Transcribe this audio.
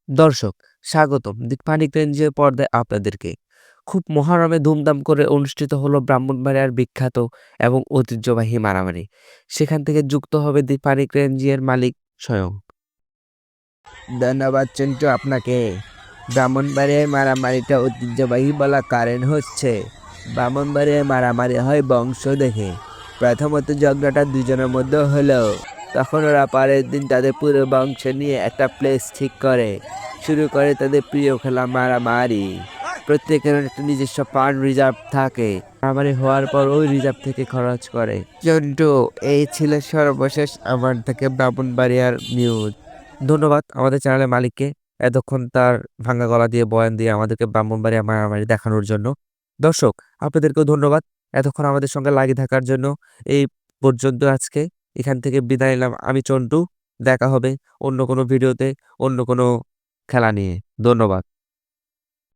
দর্শক, স্বাগতম দীপানিক রেঞ্জের পর্দায় আপনাদেরকে। খুব মহারমে ধুমধাম করে অনুষ্ঠিত হলো ব্রাহ্মণবাড়িয়ার বিখ্যাত এবং ঐতিহ্যবাহী মারামারি। সেখান থেকে যুক্ত হবে দীপানিক রেঞ্জের মালিক স্বয়ং। ধন্যবাদ চিন্টু আপনাকে। ব্রাহ্মণবাড়িয়ার মারামারিটা ঐতিহ্যবাহী বলার কারণ হচ্ছে ব্রাহ্মণবাড়িয়ার মারামারি হয় বংশ দেখে। প্রথমত ঝগড়াটা দুজনের মধ্যে হলো, তখন ওরা পরের দিন তাদের পুরো বংশ নিয়ে একটা প্লেস ঠিক করে শুরু করে তাদের প্রিয় খেলা মারামারি। প্রত্যেকের একটা নিজস্ব ফান্ড রিজার্ভ থাকে, মারামারি হওয়ার পর ওই রিজার্ভ থেকে খরচ করে। চন্টু, এই ছিল সর্বশেষ আমার থেকে ব্রাহ্মণবাড়িয়ার নিউজ। ধন্যবাদ আমাদের চ্যানেলের মালিককে এতক্ষণ তার ভাঙা গলা দিয়ে বয়ান দিয়ে আমাদেরকে ব্রাহ্মণবাড়িয়া মারামারি দেখানোর জন্য। দর্শক, আপনাদেরকেও ধন্যবাদ এতক্ষণ আমাদের সঙ্গে লাগিয়ে থাকার জন্য। এই পর্যন্ত আজকে এখান থেকে বিদায় নিলাম আমি চন্টু। দেখা হবে অন্য কোনো ভিডিওতে, অন্য কোনো খেলা নিয়ে। ধন্যবাদ।